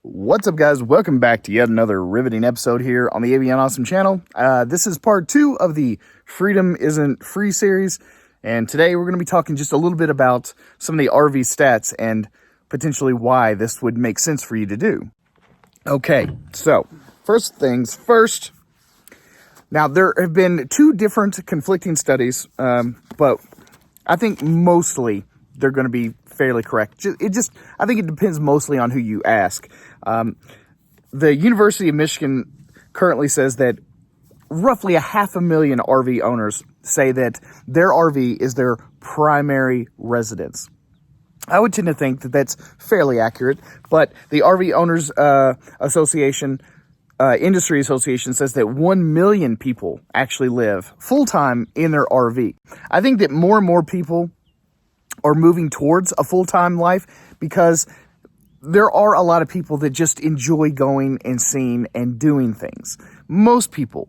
What's up, guys? Welcome back to yet another riveting episode here on the Avion Awesome channel. This is part 2 of the Freedom Isn't Free series, and today we're going to be talking just a little bit about some of the RV stats and potentially why this would make sense for you to do. Okay, so first things first. Now, there have been 2 different conflicting studies, but I think mostly they're going to be fairly correct. I think it depends mostly on who you ask. The University of Michigan currently says that roughly 500,000 RV owners say that their RV is their primary residence. I would tend to think that that's fairly accurate, but the RV Owners Association, Industry Association says that 1 million people actually live full-time in their RV. I think that more and more people are moving towards a full-time life because there are a lot of people that just enjoy going and seeing and doing things. Most people,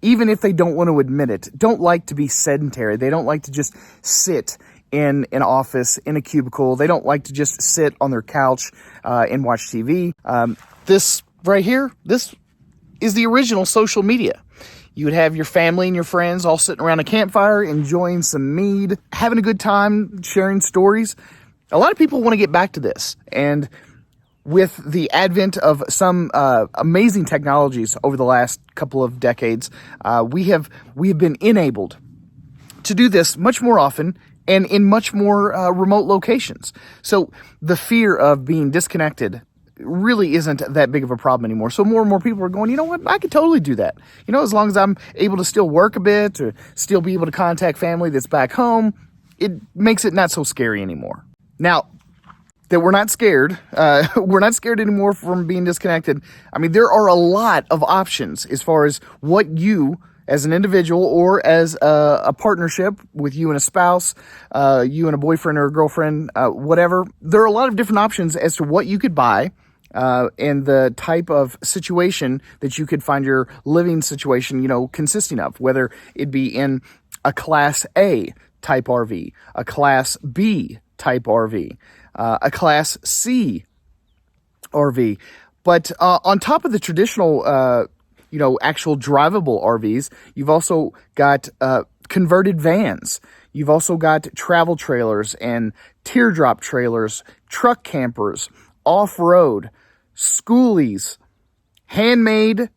even if they don't want to admit it, don't like to be sedentary. They don't like to just sit in an office, in a cubicle. They don't like to just sit on their couch and watch TV. This right here, this is the original social media. You would have your family and your friends all sitting around a campfire, enjoying some mead, having a good time, sharing stories. A lot of people want to get back to this. And with the advent of some amazing technologies over the last couple of decades, we have been enabled to do this much more often and in much more remote locations. So the fear of being disconnected really isn't that big of a problem anymore. So more and more people are going, you know what, I could totally do that. You know, as long as I'm able to still work a bit or still be able to contact family that's back home, it makes it not so scary anymore. Now, that we're not scared anymore from being disconnected. I mean, there are a lot of options as far as what you as an individual or as a partnership with you and a spouse, you and a boyfriend or a girlfriend, whatever. There are a lot of different options as to what you could buy and the type of situation that you could find your living situation, consisting of, whether it be in a Class A type RV, a Class B type RV, a Class C RV. But on top of the traditional, actual drivable RVs, you've also got converted vans. You've also got travel trailers and teardrop trailers, truck campers, off-road, schoolies, handmade. A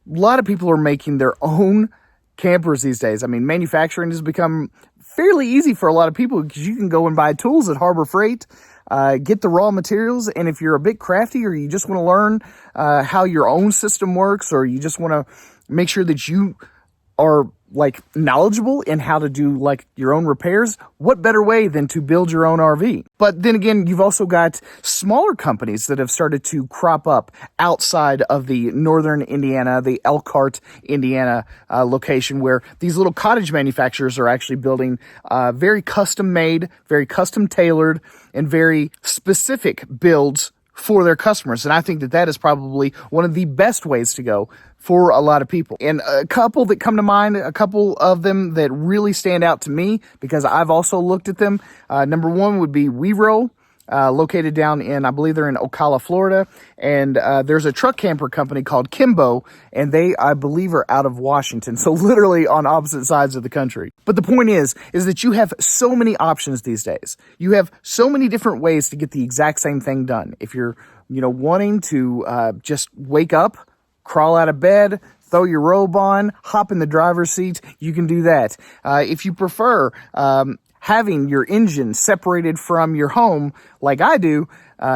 lot of people are making their own campers these days. I mean, manufacturing has become fairly easy for a lot of people because you can go and buy tools at Harbor Freight, get the raw materials, and if you're a bit crafty or you just want to learn how your own system works, or you just want to make sure that you are knowledgeable in how to do your own repairs, what better way than to build your own RV? But then again, you've also got smaller companies that have started to crop up outside of the northern Indiana, the Elkhart, Indiana location, where these little cottage manufacturers are actually building very custom made, very custom tailored, and very specific builds for their customers. And I think that is probably one of the best ways to go for a lot of people. And a couple that come to mind, a couple of them that really stand out to me because I've also looked at them. Number one would be WeRow, located down in, I believe they're in Ocala, Florida. And there's a truck camper company called Kimbo, and they, I believe, are out of Washington. So literally on opposite sides of the country. But the point is that you have so many options these days. You have so many different ways to get the exact same thing done. If you're, wanting to just wake up, crawl out of bed, throw your robe on, hop in the driver's seat, you can do that. If you prefer having your engine separated from your home, like I do,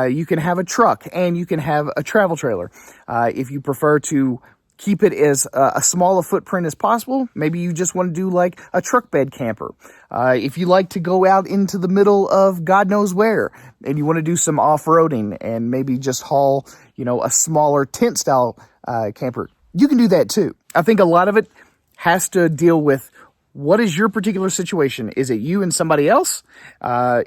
you can have a truck and you can have a travel trailer. If you prefer to keep it as a small a footprint as possible, maybe you just want to do a truck bed camper. If you like to go out into the middle of God knows where and you want to do some off-roading and maybe just haul, a smaller tent style camper, you can do that too. I think a lot of it has to deal with what is your particular situation. Is it you and somebody else?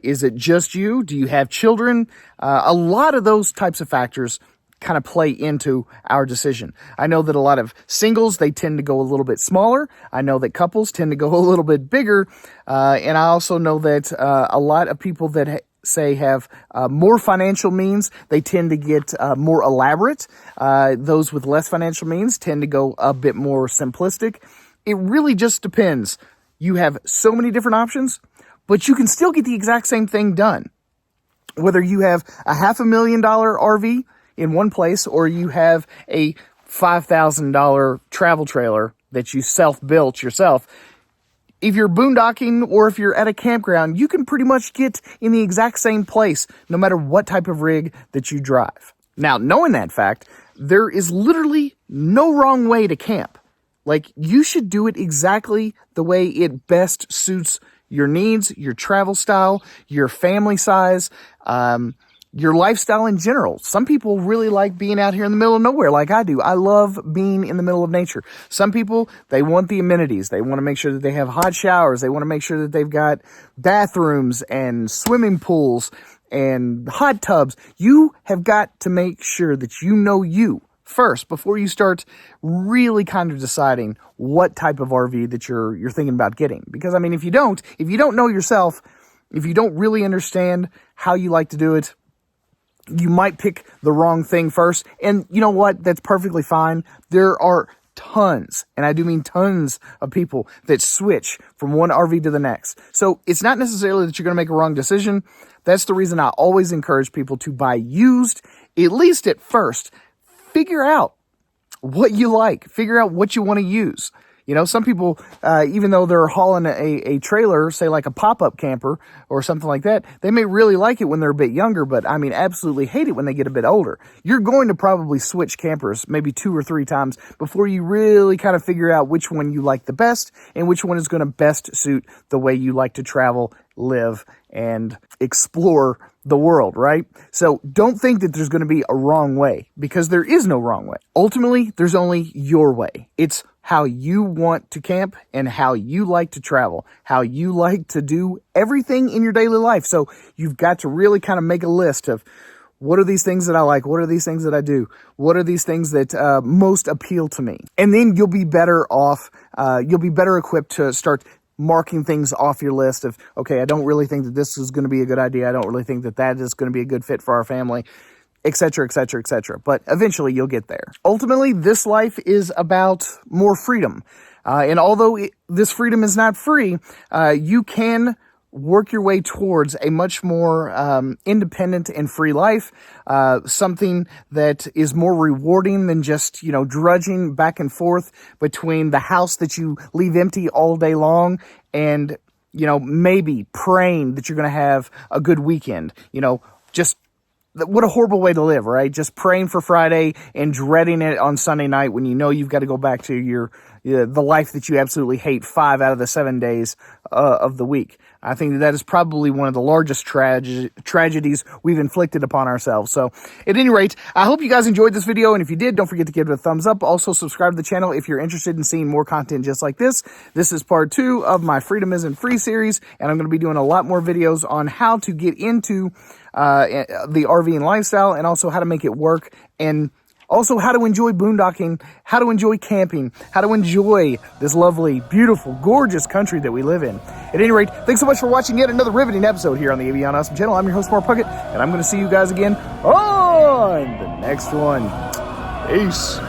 Is it just you? Do you have children? A lot of those types of factors kind of play into our decision. I know that a lot of singles, they tend to go a little bit smaller. I know that couples tend to go a little bit bigger. And I also know that a lot of people that say, have more financial means, they tend to get more elaborate. Those with less financial means tend to go a bit more simplistic. It really just depends. You have so many different options, but you can still get the exact same thing done. Whether you have a $500,000 RV in one place, or you have a $5,000 travel trailer that you self-built yourself, if you're boondocking or if you're at a campground, you can pretty much get in the exact same place, no matter what type of rig that you drive. Now, knowing that fact, there is literally no wrong way to camp. Like, you should do it exactly the way it best suits your needs, your travel style, your family size, your lifestyle in general. Some people really like being out here in the middle of nowhere like I do. I love being in the middle of nature. Some people, they want the amenities. They want to make sure that they have hot showers. They want to make sure that they've got bathrooms and swimming pools and hot tubs. You have got to make sure that you know you first before you start really kind of deciding what type of RV that you're thinking about getting. Because, I mean, if you don't know yourself, if you don't really understand how you like to do it, you might pick the wrong thing first. And you know what? That's perfectly fine. There are tons, and I do mean tons, of people that switch from one RV to the next. So it's not necessarily that you're going to make a wrong decision. That's the reason I always encourage people to buy used, at least at first. Figure out what you like. Figure out what you want to use. You know, some people, even though they're hauling a trailer, say like a pop-up camper or something like that, they may really like it when they're a bit younger, but I mean, absolutely hate it when they get a bit older. You're going to probably switch campers maybe 2 or 3 times before you really kind of figure out which one you like the best and which one is going to best suit the way you like to travel, live, and explore the world, right? So don't think that there's going to be a wrong way, because there is no wrong way. Ultimately, there's only your way. It's how you want to camp and how you like to travel, how you like to do everything in your daily life. So you've got to really kind of make a list of, what are these things that I like? What are these things that I do? What are these things that most appeal to me? And then you'll be better off. You'll be better equipped to start marking things off your list of, okay, I don't really think that this is going to be a good idea. I don't really think that that is going to be a good fit for our family, etc., etc., etc. But eventually you'll get there. Ultimately, this life is about more freedom. And although this freedom is not free, you can work your way towards a much more independent and free life, something that is more rewarding than just, you know, drudging back and forth between the house that you leave empty all day long and, you know, maybe praying that you're going to have a good weekend. You know, just what a horrible way to live, right? Just praying for Friday and dreading it on Sunday night when you know you've got to go back to the life that you absolutely hate 5 out of the 7 days of the week. I think that is probably one of the largest tragedies we've inflicted upon ourselves. So at any rate, I hope you guys enjoyed this video. And if you did, don't forget to give it a thumbs up. Also subscribe to the channel if you're interested in seeing more content just like this. This is part 2 of my Freedom Isn't Free series. And I'm going to be doing a lot more videos on how to get into the RVing lifestyle and also how to make it work, and also how to enjoy boondocking, how to enjoy camping, how to enjoy this lovely, beautiful, gorgeous country that we live in. At any rate, thanks so much for watching yet another riveting episode here on the Avion Awesome channel. I'm your host, Mark Puckett, and I'm going to see you guys again on the next one. Peace.